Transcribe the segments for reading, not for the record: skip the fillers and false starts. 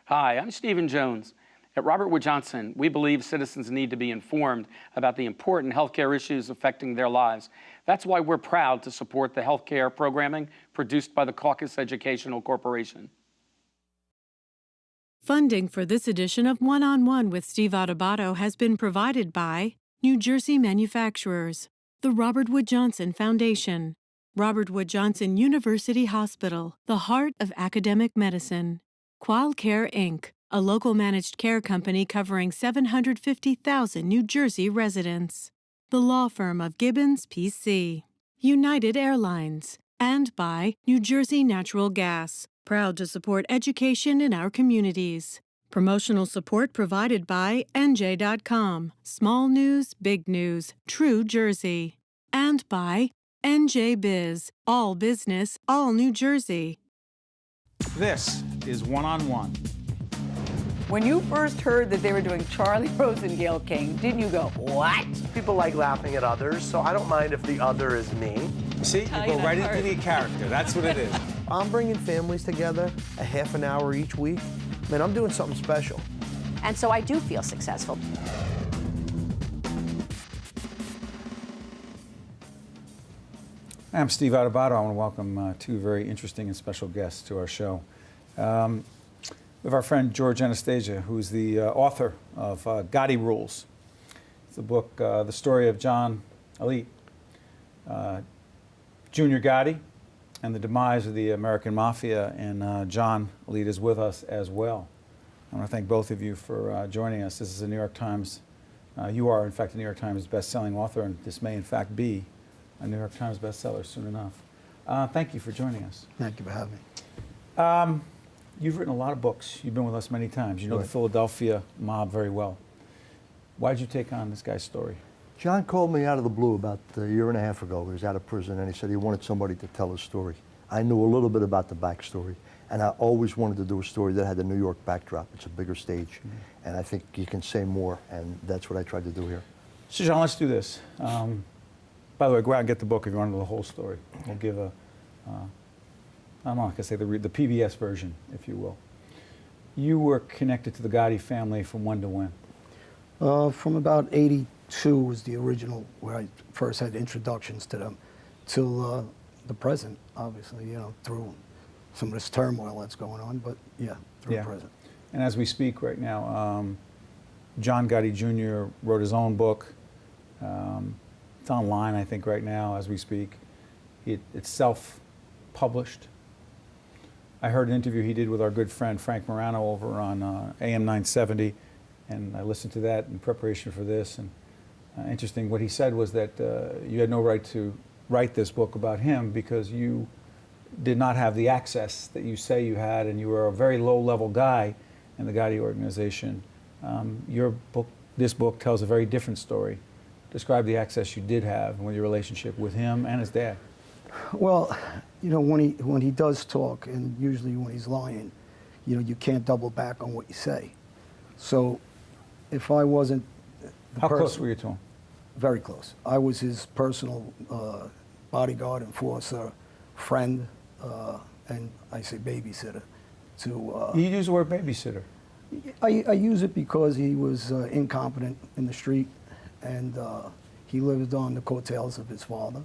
Hi, I'm Stephen Jones. At Robert Wood Johnson, we believe citizens need to be informed about the important healthcare issues affecting their lives. That's why we're proud to support the healthcare programming produced by the Caucus Educational Corporation. Funding for this edition of One-on-One with Steve Adubato has been provided by New Jersey Manufacturers, the Robert Wood Johnson Foundation, Robert Wood Johnson University Hospital, the heart of academic medicine, QualCare Inc., a local managed care company covering 750,000 New Jersey residents, the law firm of Gibbons, P.C., United Airlines, and by New Jersey Natural Gas, proud to support education in our communities. Promotional support provided by NJ.com, small news, big news, true Jersey. And by NJ Biz, all business, all New Jersey. This is One-on-One. When you first heard that they were doing Charlie Rose and Gayle King, didn't you go, what? People like laughing at others, so I don't mind if the other is me. See, you go right into the character. That's what it is. I'm bringing families together a half an hour each week. Man, I'm doing something special. And so I do feel successful. I'm Steve Adubato. I want to welcome two very interesting and special guests to our show. We have our friend George Anastasia, who's the author of Gotti Rules. It's a book, the story of John Alite, Junior Gotti, and the demise of the American Mafia, and John Alite is with us as well. I want to thank both of you for joining us. This is a New York Times, you are in fact a New York Times best-selling author, and this may in fact be a New York Times bestseller soon enough. Thank you for joining us. Thank you for having me. You've written a lot of books. You've been with us many times. You know the Philadelphia mob very well. Why did you take on this guy's story? John called me out of the blue about a year and a half ago. He was out of prison, and he said he wanted somebody to tell his story. I knew a little bit about the backstory, and I always wanted to do a story that had the New York backdrop. It's a bigger stage, and I think you can say more, and that's what I tried to do here. So, John, let's do this. By the way, go out and get the book if you want to know the whole story. We'll give a, I'm not going to say the PBS version, if you will. You were connected to the Gotti family from when to when? From about 82 was the original, where I first had introductions to them, till the present, obviously, you know, through some of this turmoil that's going on, but yeah, through the present. And as we speak right now, John Gotti Jr. wrote his own book. It's online, I think, right now as we speak. It's self-published. I heard an interview he did with our good friend Frank Morano over on AM 970, and I listened to that in preparation for this. And interesting, what he said was that you had no right to write this book about him because you did not have the access that you say you had, and you were a very low-level guy in the Gotti organization. This book tells a very different story. Describe the access you did have and your relationship with him and his dad. Well, you know, when he does talk, and usually when he's lying, you know, you can't double back on what you say. So if I wasn't the How close were you to him? Very close. I was his personal bodyguard, enforcer, friend, and I say babysitter. You use the word babysitter. I use it because he was incompetent in the street, and he lived on the coattails of his father.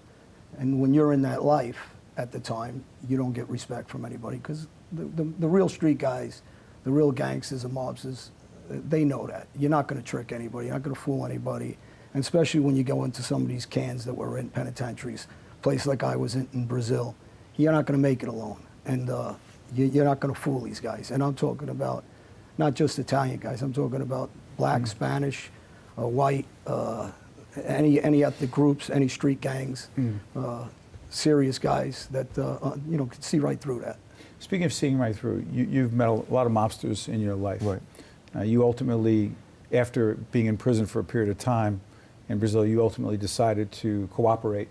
And when you're in that life at the time, you don't get respect from anybody, because the real street guys, the real gangsters and mobsters, they know that. You're not going to trick anybody, you're not going to fool anybody, and especially when you go into some of these cans that were in penitentiaries, place like I was in Brazil, you're not going to make it alone. And you're not going to fool these guys. And I'm talking about not just Italian guys, I'm talking about black, Spanish, white, any ethnic groups, any street gangs, serious guys that you know, can see right through that. Speaking of seeing right through, you've met a lot of mobsters in your life. Right. You ultimately, after being in prison for a period of time in Brazil, you ultimately decided to cooperate,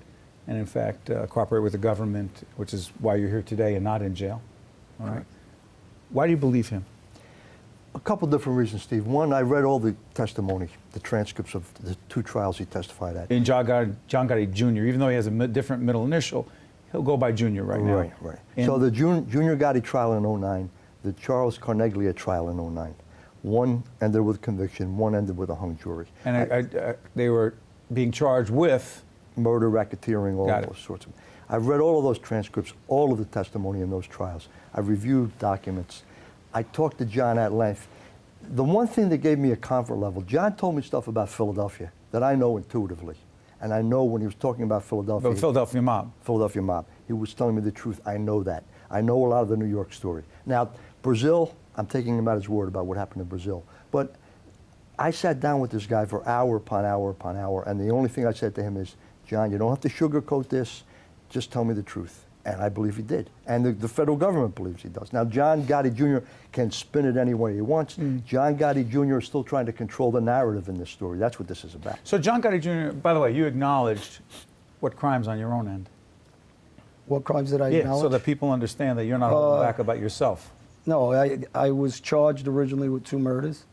and in fact cooperate with the government, which is why you're here today and not in jail. All right. Why do you believe him? A couple different reasons, Steve. One, I read all the testimony, the transcripts of the two trials he testified at. In John Gotti Jr., even though he has a different middle initial, he'll go by Junior right now. Right. So the Junior Gotti trial in '09, the Charles Carneglia trial in '09. One ended with conviction, one ended with a hung jury. And they were being charged with? Murder, racketeering, all those sorts of. I've read all of those transcripts, all of the testimony in those trials. I've reviewed documents. I talked to John at length. The one thing that gave me a comfort level, John told me stuff about Philadelphia that I know intuitively. And I know when he was talking about Philadelphia. The Philadelphia mob. Philadelphia mob. He was telling me the truth. I know that. I know a lot of the New York story. Now, Brazil, I'm taking him at his word about what happened in Brazil. But I sat down with this guy for hour upon hour upon hour, and the only thing I said to him is, John, you don't have to sugarcoat this. Just tell me the truth. And I believe he did. And the federal government believes he does. Now, John Gotti Jr. can spin it any way he wants. John Gotti Jr. is still trying to control the narrative in this story. That's what this is about. So John Gotti Jr., by the way, you acknowledged what crimes on your own end? What crimes did I acknowledge? So that people understand that you're not holding back about yourself. No, I was charged originally with 2 murders.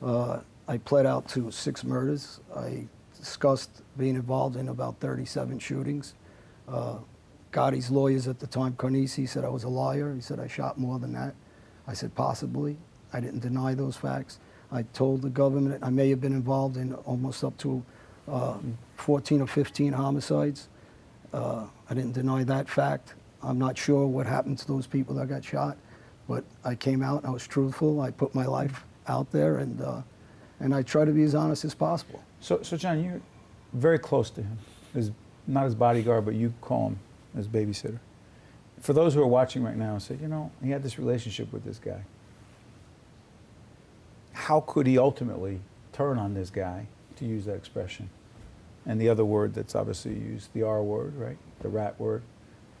I pled out to 6 murders. I discussed being involved in about 37 shootings. Gotti's lawyers at the time, Carnesi, said I was a liar. He said I shot more than that. I said possibly. I didn't deny those facts. I told the government I may have been involved in almost up to 14 or 15 homicides. I didn't deny that fact. I'm not sure what happened to those people that got shot, but I came out and I was truthful. I put my life out there, and I try to be as honest as possible. So John, you're very close to him. Not his bodyguard, but you call him his babysitter. For those who are watching right now and say, you know, he had this relationship with this guy. How could he ultimately turn on this guy, to use that expression? And the other word that's obviously used, the R word, right? The rat word,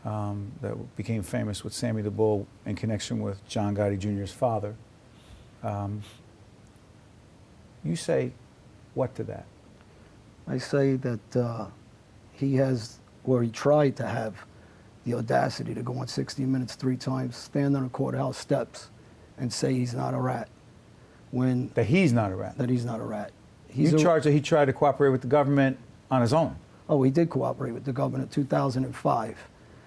that became famous with Sammy the Bull in connection with John Gotti Jr.'s father. You say what to that? I say that he has, or he tried to have, the audacity to go on 60 Minutes 3 times, stand on the courthouse steps, and say he's not a rat. That he's not a rat? That he's not a rat. You charge that he tried to cooperate with the government on his own? Oh, he did cooperate with the government in 2005.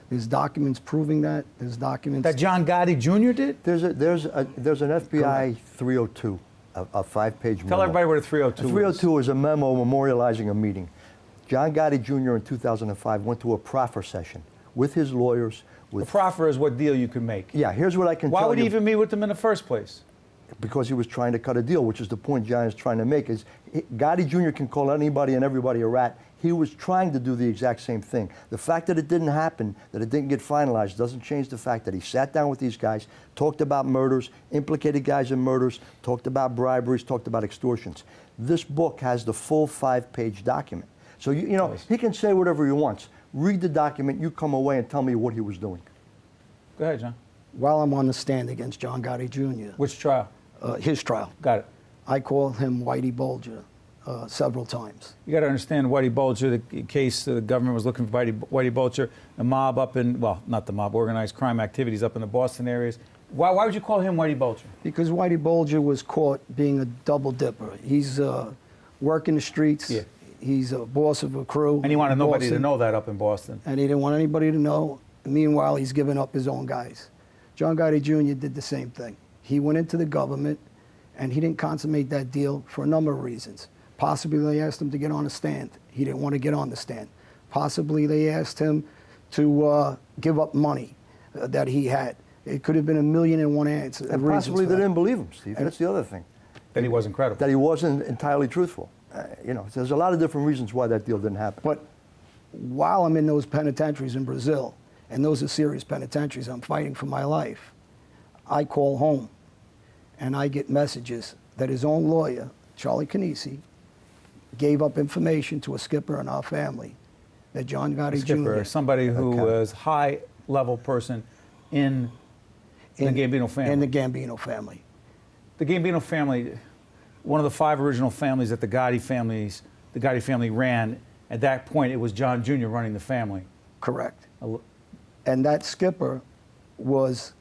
There's documents proving that. There's documents... That John Gotti Jr. did? There's an FBI 302, a 5-page memo. Tell everybody what a 302 is. 302 is a memo memorializing a meeting. John Gotti Jr. in 2005 went to a proffer session with his lawyers. A proffer is what deal you can make. Yeah, here's what I can tell you. Why would he even meet with them in the first place? Because he was trying to cut a deal, which is the point John is trying to make. Is Gotti Jr. can call anybody and everybody a rat. He was trying to do the exact same thing. The fact that it didn't happen, that it didn't get finalized, doesn't change the fact that he sat down with these guys, talked about murders, implicated guys in murders, talked about briberies, talked about extortions. This book has the full 5-page document. So, you know, he can say whatever he wants. Read the document, you come away and tell me what he was doing. Go ahead, John. While I'm on the stand against John Gotti Jr. Which trial? His trial. Got it. I called him Whitey Bulger several times. You got to understand Whitey Bulger, the case the government was looking for Whitey Bulger, the mob up in, well, not the mob, organized crime activities up in the Boston areas. Why would you call him Whitey Bulger? Because Whitey Bulger was caught being a double dipper. He's working the streets. Yeah. He's a boss of a crew. And he wanted nobody to know that up in Boston. And he didn't want anybody to know. Meanwhile, he's giving up his own guys. John Gotti Jr. did the same thing. He went into the government, and he didn't consummate that deal for a number of reasons. Possibly they asked him to get on a stand. He didn't want to get on the stand. Possibly they asked him to give up money that he had. It could have been 1,000,001 answers. And possibly they didn't believe him, Steve. That's the other thing. That he wasn't credible. That he wasn't entirely truthful. You know, there's a lot of different reasons why that deal didn't happen. But while I'm in those penitentiaries in Brazil, and those are serious penitentiaries, I'm fighting for my life, I call home, and I get messages that his own lawyer, Charlie Canisi, gave up information to a skipper in our family that John Gotti Jr. Somebody who was high-level person in the Gambino family. In the Gambino family. The Gambino family, one of the 5 original families that the Gotti family ran. At that point, it was John Jr. running the family. Correct. And that skipper was,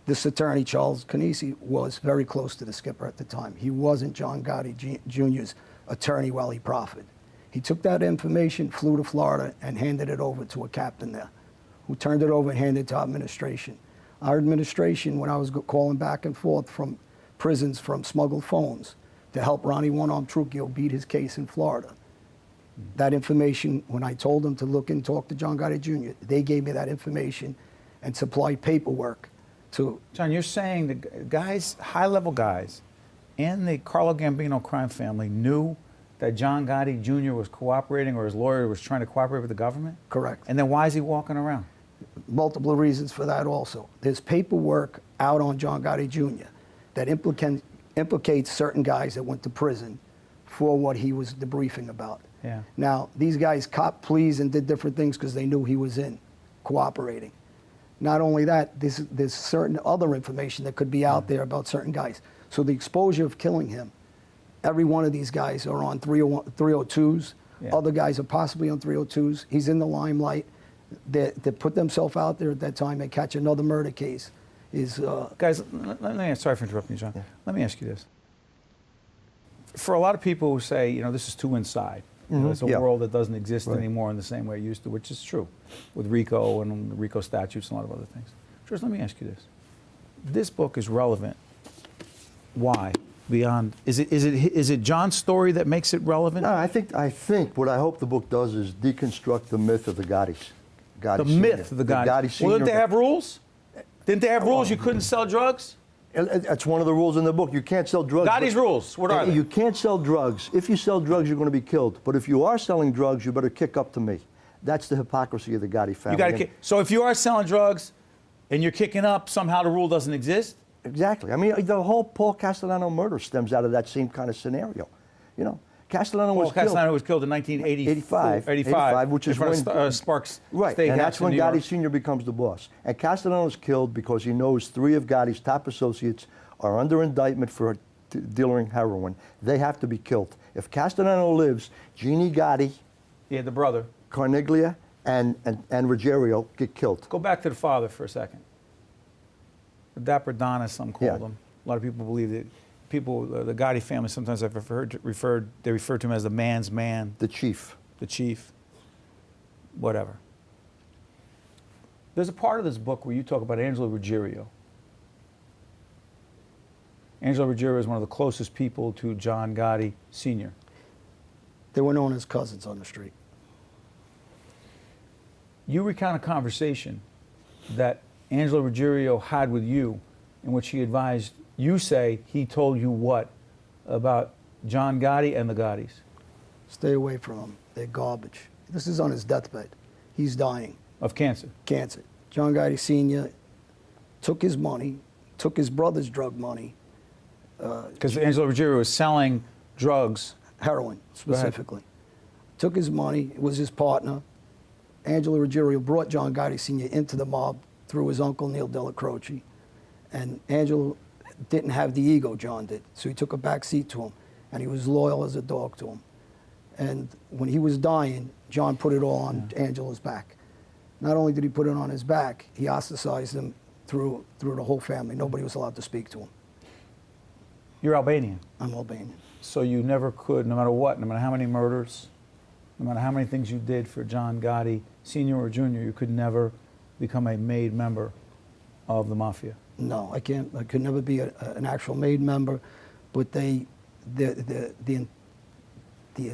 this attorney, Charles Canisi, was very close to the skipper at the time. He wasn't John Gotti Jr.'s attorney while he profited. He took that information, flew to Florida, and handed it over to a captain there, who turned it over and handed it to administration. Our administration, when I was calling back and forth from prisons from smuggled phones to help Ronnie One-Arm Trujillo beat his case in Florida, that information, when I told them to look and talk to John Gotti Jr., they gave me that information and supplied paperwork to... John, you're saying the guys, high-level guys, in the Carlo Gambino crime family knew that John Gotti Jr. was cooperating, or his lawyer was trying to cooperate with the government? Correct. And then why is he walking around? Multiple reasons for that also. There's paperwork out on John Gotti Jr. that implicates certain guys that went to prison for what he was debriefing about. Yeah. Now, these guys copped pleas and did different things because they knew he was in, cooperating. Not only that, there's certain other information that could be out there about certain guys. So the exposure of killing him, every one of these guys are on 302s. Yeah. Other guys are possibly on 302s. He's in the limelight. They put themselves out there at that time and catch another murder case. Guys, sorry for interrupting you, John. Yeah. Let me ask you this. For a lot of people who say, you know, this is too inside. You know, it's a world that doesn't exist anymore in the same way it used to, which is true, with RICO and the RICO statutes and a lot of other things. George, let me ask you this. This book is relevant. Why? Beyond, is it John's story that makes it relevant? No, I think what I hope the book does is deconstruct the myth of the Gottis. The myth of the Gottis. Well, didn't they have rules? Didn't they have rules? You couldn't sell drugs? That's one of the rules in the book. You can't sell drugs. Gotti's rules. What are they? You can't sell drugs. If you sell drugs, you're going to be killed. But if you are selling drugs, you better kick up to me. That's the hypocrisy of the Gotti family. So if you are selling drugs and you're kicking up, somehow the rule doesn't exist? Exactly. I mean, the whole Paul Castellano murder stems out of that same kind of scenario. You know, Castellano was killed in 1985, which is when Sparks right, Steakhouse and that's when in New Gotti York. Sr. becomes the boss. And Castellano is killed because he knows 3 of Gotti's top associates are under indictment for dealing heroin. They have to be killed. If Castellano lives, Jeannie Gotti, the brother, Carniglia, and Ruggiero get killed. Go back to the father for a second. The Dapper Don, as some called him. A lot of people believe that the Gotti family, sometimes they refer to him as the man's man. The chief. The chief. Whatever. There's a part of this book where you talk about Angelo Ruggiero. Angelo Ruggiero is one of the closest people to John Gotti Sr. They were known as cousins on the street. You recount a conversation that Angelo Ruggiero had with you in which he advised, you say he told you what about John Gotti and the Gottis? Stay away from them. They're garbage. This is on his deathbed. He's dying. Of cancer? Cancer. John Gotti Sr. took his money, took his brother's drug money. Because Angelo Ruggiero was selling drugs. Heroin, specifically. Took his money, was his partner. Angelo Ruggiero brought John Gotti Sr. into the mob through his uncle Neil Della Croce. And Angelo didn't have the ego John did, so he took a back seat to him, and he was loyal as a dog to him. And when he was dying, John put it all on Angelo's back. Not only did he put it on his back, he ostracized him through the whole family. Nobody was allowed to speak to him. You're Albanian? I'm Albanian. So you never could, no matter what, no matter how many murders, no matter how many things you did for John Gotti, Sr. or Jr., you could never become a made member of the mafia? No, I can't. I could never be an actual made member, but the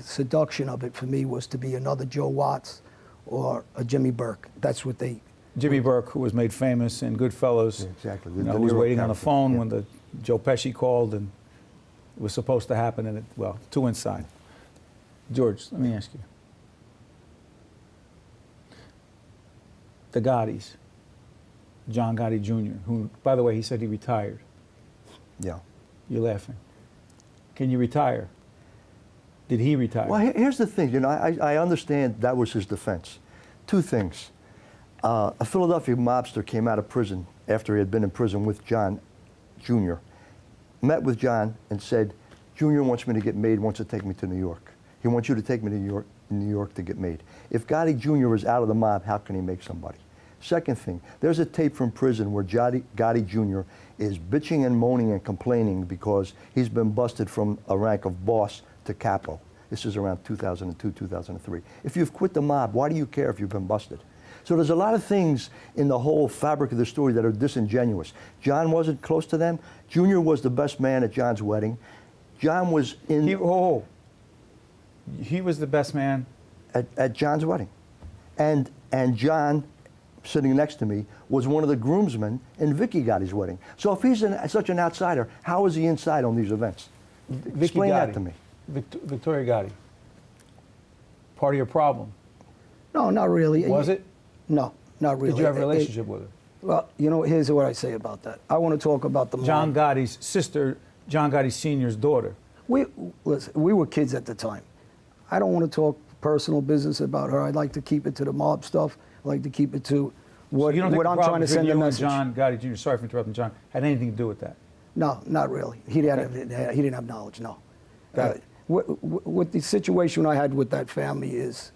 seduction of it for me was to be another Joe Watts or a Jimmy Burke. That's what they... Jimmy Burke, who was made famous in Goodfellas. Yeah, exactly. You know, was waiting on the phone when the Joe Pesci called, and it was supposed to happen, and too inside. George, let me ask you. The Gottis, John Gotti Jr., who, by the way, he said he retired. Yeah. You're laughing. Can you retire? Did he retire? Well, here's the thing. You know, I understand that was his defense. 2 things. A Philadelphia mobster came out of prison after he had been in prison with John Jr., met with John and said, Jr. wants me to get made, wants to take me to New York. He wants you to take me to New York to get made. If Gotti Jr. is out of the mob, how can he make somebody? Second thing, there's a tape from prison where Gotti Jr. is bitching and moaning and complaining because he's been busted from a rank of boss to capo. This is around 2002, 2003. If you've quit the mob, why do you care if you've been busted? So there's a lot of things in the whole fabric of the story that are disingenuous. John wasn't close to them. Junior was the best man at John's wedding. John was in... He was the best man? At John's wedding. And John, sitting next to me, was one of the groomsmen in Vicky Gotti's wedding. So if he's such an outsider, how is he inside on these events? Explain that to me. Victoria Gotti. Part of your problem? No, not really. Was it? No, not really. Did you have a relationship with her? Well, you know, here's what I say about that. I want to talk about the John mom. Gotti's sister, John Gotti Sr.'s daughter. Listen, we were kids at the time. I don't want to talk personal business about her. I'd like to keep it to the mob stuff. I'd like to keep it to what, what I'm trying to send a message. John Gotti Jr., sorry for interrupting, John, had anything to do with that? No, not really. He didn't have knowledge, no. What the situation I had with that family is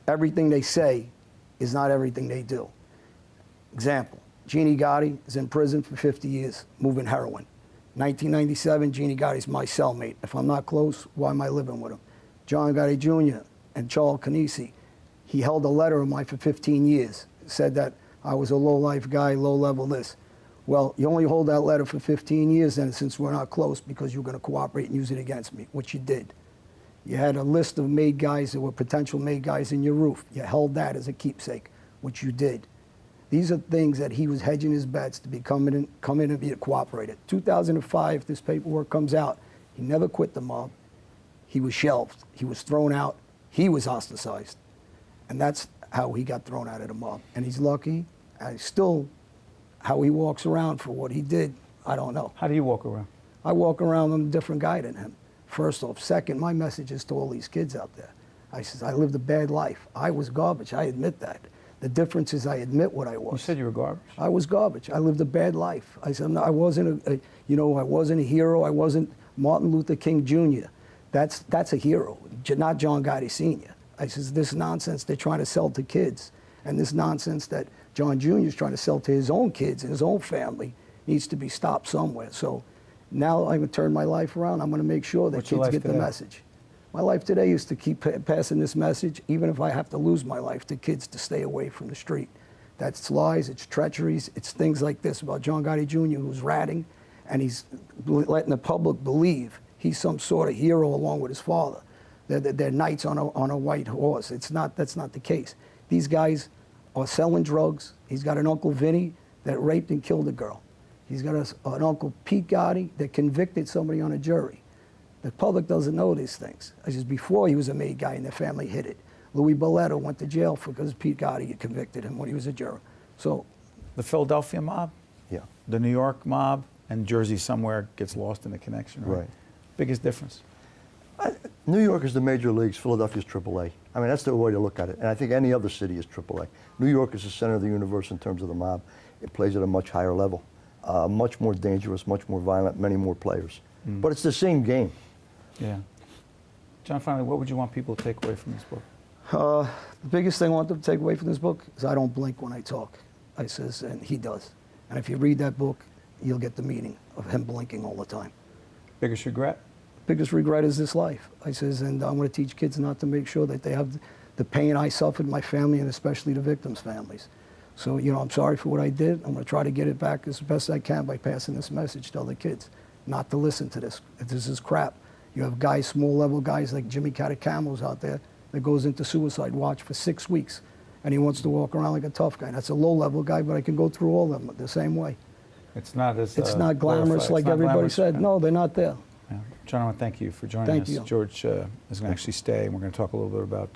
everything they say is not everything they do. Example, Jeannie Gotti is in prison for 50 years, moving heroin. 1997, Jeannie Gotti's my cellmate. If I'm not close, why am I living with him? John Gotti Jr. and Charles Canisi, he held a letter of mine for 15 years. Said that I was a low-life guy, low-level this. Well, you only hold that letter for 15 years then, since we're not close, because you're going to cooperate and use it against me, which you did. You had a list of made guys that were potential made guys in your roof. You held that as a keepsake, which you did. These are things that he was hedging his bets to come in and be cooperated. 2005, this paperwork comes out. He never quit the mob. He was shelved. He was thrown out. He was ostracized. And that's how he got thrown out of the mob. And he's lucky. And still, how he walks around for what he did, I don't know. How do you walk around? I walk around, I'm a different guy than him. First off. Second, my message is to all these kids out there. I says, I lived a bad life. I was garbage. I admit that. The difference is I admit what I was. You said you were garbage. I was garbage. I lived a bad life. I said, I wasn't I wasn't a hero. I wasn't Martin Luther King Jr. That's a hero, not John Gotti Sr. I says, this nonsense they're trying to sell to kids, and this nonsense that John Jr. is trying to sell to his own kids and his own family needs to be stopped somewhere. So now I'm going to turn my life around. I'm going to make sure that kids get the message. My life today is to keep passing this message, even if I have to lose my life, to kids to stay away from the street. That's lies, it's treacheries, it's things like this about John Gotti Jr., who's ratting, and he's letting the public believe he's some sort of hero along with his father. They're knights on a white horse. That's not the case. These guys are selling drugs. He's got an Uncle Vinny that raped and killed a girl. He's got an Uncle Pete Gotti that convicted somebody on a jury. The public doesn't know these things. Just before he was a made guy and their family hid it. Louis Bolletto went to jail because Pete Gotti had convicted him when he was a juror. So, the Philadelphia mob, yeah, the New York mob, and Jersey somewhere gets lost in the connection, right? Biggest difference. New York is the major leagues, Philadelphia's AAA. I mean, that's the way to look at it. And I think any other city is AAA. New York is the center of the universe in terms of the mob. It plays at a much higher level, much more dangerous, much more violent, many more players. But it's the same game. Yeah. John, finally, what would you want people to take away from this book? The biggest thing I want them to take away from this book is I don't blink when I talk. I says, and he does. And if you read that book, you'll get the meaning of him blinking all the time. Biggest regret? Biggest regret is this life. I says, and I'm going to teach kids not to make sure that they have the pain I suffered, my family, and especially the victims' families. So, I'm sorry for what I did. I'm going to try to get it back as best I can by passing this message to other kids, not to listen to this. This is crap. You have guys, small-level guys like Jimmy Catacamos out there that goes into suicide watch for 6 weeks, and he wants to walk around like a tough guy. That's a low-level guy, but I can go through all of them the same way. It's not as it's not glamorous like everybody said. No, they're not there. Yeah. John, I want to thank you for joining us. George is going to actually stay, and we're going to talk a little bit about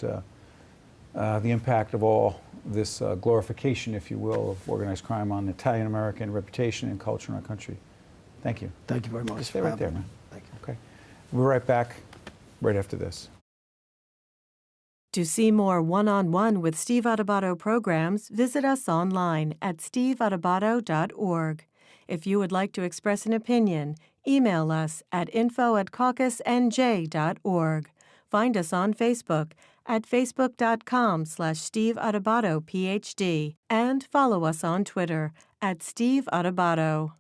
the impact of all this glorification, if you will, of organized crime on Italian-American reputation and culture in our country. Thank you. Thank you very much. Just stay right there, man. Thank you. Okay. We'll be right back right after this. To see more one-on-one with Steve Adubato programs, visit us online at steveadubato.org. If you would like to express an opinion, email us at info@caucusnj.org. Find us on Facebook at facebook.com/Steve Adubato PhD and follow us on Twitter at Steve Adubato.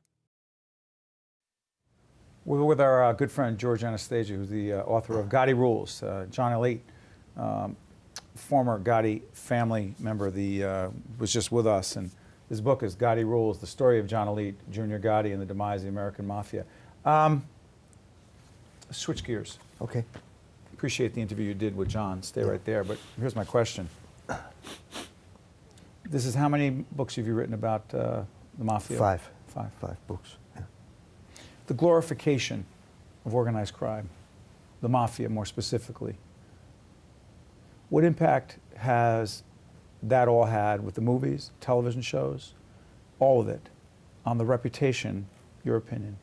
We're with our good friend George Anastasia, who's the author of Gotti Rules. John Alite, former Gotti family member, was just with us, and his book is Gotti Rules, the story of John Alite, Junior Gotti, and the demise of the American Mafia. Switch gears. Okay. Appreciate the interview you did with John. Stay right there, but here's my question. This is how many books have you written about the Mafia? Five. Five books. Yeah. The glorification of organized crime, the Mafia more specifically. What impact has that all had with the movies, television shows, all of it, on the reputation, your opinion,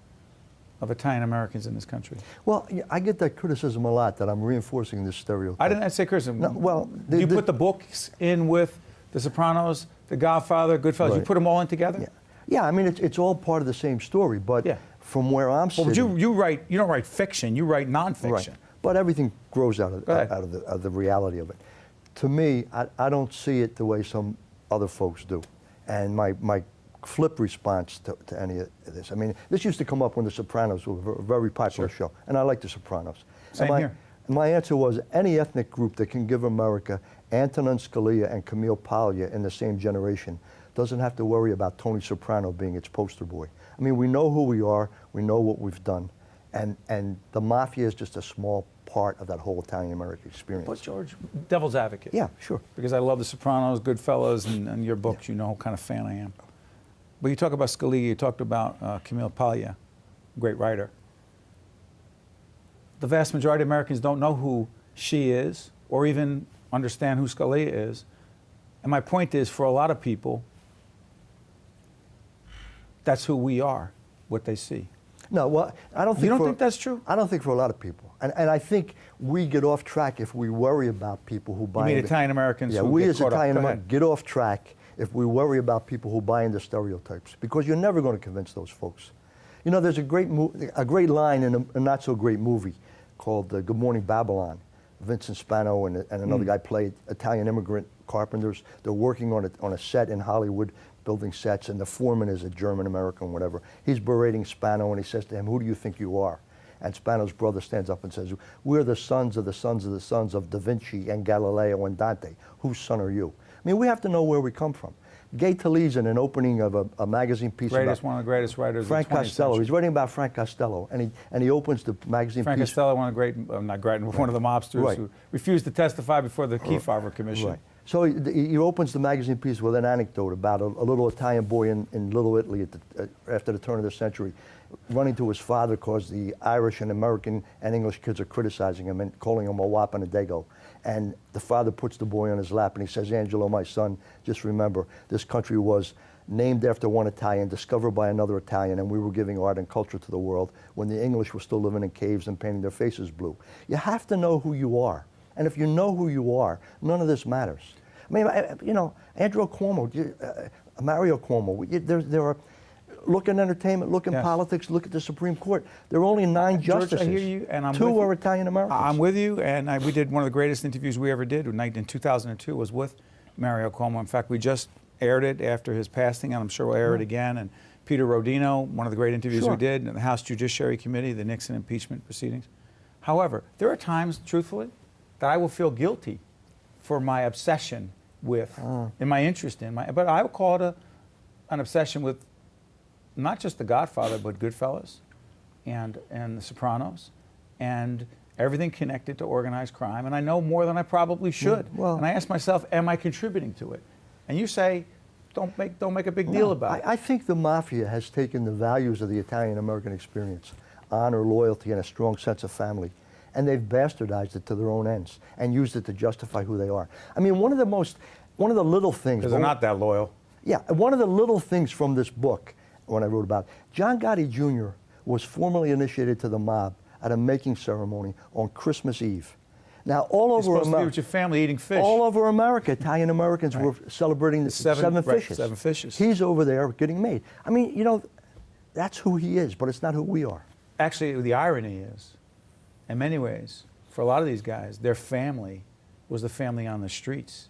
of Italian Americans in this country? Well, I get that criticism a lot, that I'm reinforcing this stereotype. I didn't say criticism. No, well, you put the books in with The Sopranos, The Godfather, Goodfellas. Right. You put them all in together? Yeah, yeah, I mean, it's all part of the same story, but yeah. From where I'm sitting... Well, you don't write fiction, you write nonfiction. Right. But everything grows out of the reality of it. To me, I don't see it the way some other folks do. And my flip response to any of this, I mean, this used to come up when The Sopranos were a very popular show, and I like The Sopranos. Same here. My answer was, any ethnic group that can give America Antonin Scalia and Camille Paglia in the same generation doesn't have to worry about Tony Soprano being its poster boy. I mean, we know who we are, we know what we've done, and the Mafia is just a small part of that whole Italian-American experience. But George, devil's advocate. Yeah, sure. Because I love The Sopranos, Goodfellas, and your books, you know what kind of fan I am. But you talk about Scalia, you talked about Camille Paglia, great writer. The vast majority of Americans don't know who she is, or even understand who Scalia is. And my point is, for a lot of people, that's who we are, what they see. No, well, I don't think... You don't think that's true? I don't think for a lot of people. And I think we get off track if we worry about people who buy... You mean Italian Americans yeah, who we get as caught Italian up. Americans get off track if we worry about people who buy into stereotypes, because you're never going to convince those folks. You know, there's a great line in a not-so-great movie called Good Morning Babylon. Vincent Spano and another guy played Italian immigrant carpenters. They're working on a set in Hollywood, building sets, and the foreman is a German-American, whatever. He's berating Spano, and he says to him, "Who do you think you are?" And Spano's brother stands up and says, "We're the sons of the sons of the sons of Da Vinci and Galileo and Dante. Whose son are you?" I mean, we have to know where we come from. Gay Talese, in an opening of a magazine piece One about of the greatest writers Frank of the 20th Costello. century. He's writing about Frank Costello, and he opens the magazine Frank piece. Costello, one of the mobsters who refused to testify before the Kefauver Commission. Right. So he opens the magazine piece with an anecdote about a little Italian boy in Little Italy after the turn of the century, running to his father because the Irish and American and English kids are criticizing him and calling him a wop and a dago. And the father puts the boy on his lap and he says, "Angelo, my son, just remember, this country was named after one Italian, discovered by another Italian, and we were giving art and culture to the world when the English were still living in caves and painting their faces blue." You have to know who you are. And if you know who you are, none of this matters. I mean, you know, Andrew Cuomo, Mario Cuomo, there are, look at entertainment, look in politics, look at the Supreme Court. There are only 9 justices. George, I hear you, and I'm Two with are you. Italian Americans. I'm with you, and we did one of the greatest interviews we ever did in 2002 was with Mario Cuomo. In fact, we just aired it after his passing, and I'm sure we'll air it again. And Peter Rodino, one of the great interviews we did in the House Judiciary Committee, the Nixon impeachment proceedings. However, there are times, truthfully, that I will feel guilty for my obsession with, and my interest in, but I would call it an obsession with not just The Godfather, but Goodfellas and The Sopranos and everything connected to organized crime. And I know more than I probably should. Well, and I ask myself, am I contributing to it? And you say, don't make a big deal about it. I think the Mafia has taken the values of the Italian-American experience, honor, loyalty, and a strong sense of family, and they've bastardized it to their own ends and used it to justify who they are. I mean, one of the little things... Because they're not that loyal. Yeah, one of the little things from this book, when I wrote about it, John Gotti Jr. was formally initiated to the mob at a making ceremony on Christmas Eve. Now, all over You're supposed to be America... with your family eating fish. All over America, Italian-Americans were celebrating the seven fishes. 7 fishes. He's over there getting made. I mean, you know, that's who he is, but it's not who we are. Actually, the irony is, in many ways, for a lot of these guys, their family was the family on the streets.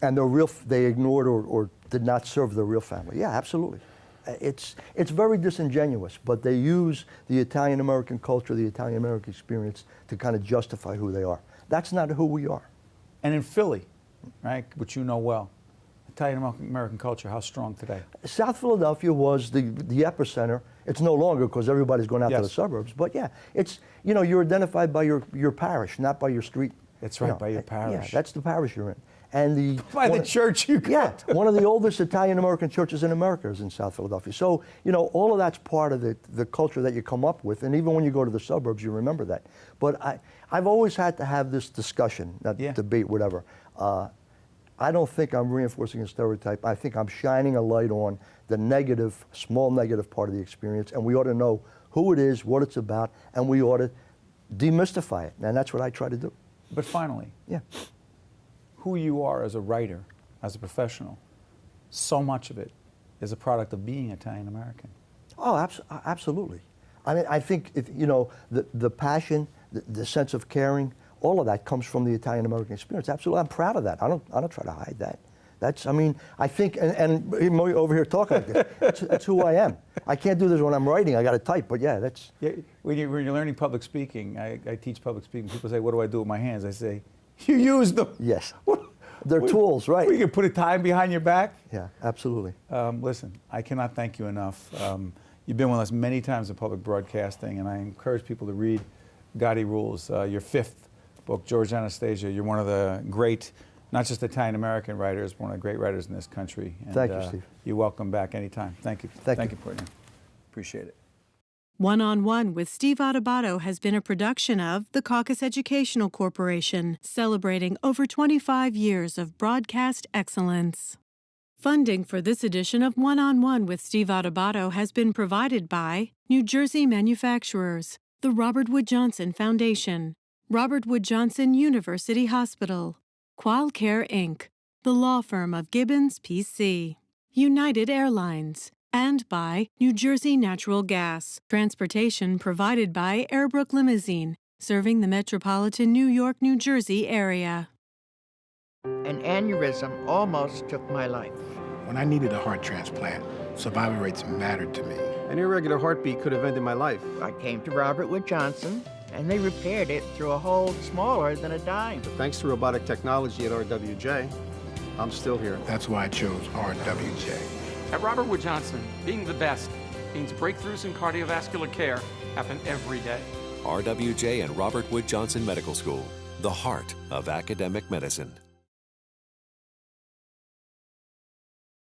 And they ignored or did not serve their real family. Yeah, absolutely. It's very disingenuous, but they use the Italian-American culture, the Italian-American experience to kind of justify who they are. That's not who we are. And in Philly, right, which you know well, Italian-American culture, how strong today? South Philadelphia was the epicenter. It's no longer because everybody's going out to the suburbs. But yeah, it's, you know, you're identified by your parish, not by your street. That's right, by your parish. Yeah, that's the parish you're in. And by the church you go to. One of the oldest Italian-American churches in America is in South Philadelphia. So, you know, all of that's part of the culture that you come up with. And even when you go to the suburbs, you remember that. But I've always had to have this discussion, debate, whatever. I don't think I'm reinforcing a stereotype. I think I'm shining a light on the negative, small negative part of the experience, and we ought to know who it is, what it's about, and we ought to demystify it. And that's what I try to do. But finally, who you are as a writer, as a professional, so much of it is a product of being Italian-American. Oh, absolutely. I mean, I think, you know, the passion, the sense of caring, all of that comes from the Italian-American experience. Absolutely, I'm proud of that. I don't try to hide that. That's, I mean, I think, and over here talking like this, that's who I am. I can't do this when I'm writing. I got to type, but yeah, that's. Yeah, when you're learning public speaking, I teach public speaking. People say, "What do I do with my hands?" I say, "You use them." Yes, they're tools, right? You can put a time behind your back. Yeah, absolutely. Listen, I cannot thank you enough. You've been with us many times in public broadcasting, and I encourage people to read Gotti Rules, your 5th book, George Anastasia. You're one of the great, not just Italian-American writers, but one of the great writers in this country. And, thank you, Steve. You're welcome back anytime. Thank you. Thank you, Portner. Appreciate it. One-on-One with Steve Adubato has been a production of the Caucus Educational Corporation, celebrating over 25 years of broadcast excellence. Funding for this edition of One-on-One with Steve Adubato has been provided by New Jersey Manufacturers, the Robert Wood Johnson Foundation, Robert Wood Johnson University Hospital, Qualcare Inc., the law firm of Gibbons, P.C., United Airlines, and by New Jersey Natural Gas. Transportation provided by Airbrook Limousine, serving the metropolitan New York, New Jersey area. An aneurysm almost took my life. When I needed a heart transplant, survival rates mattered to me. An irregular heartbeat could have ended my life. I came to Robert Wood Johnson, and they repaired it through a hole smaller than a dime. But thanks to robotic technology at RWJ, I'm still here. That's why I chose RWJ. At Robert Wood Johnson, being the best means breakthroughs in cardiovascular care happen every day. RWJ and Robert Wood Johnson Medical School, the heart of academic medicine.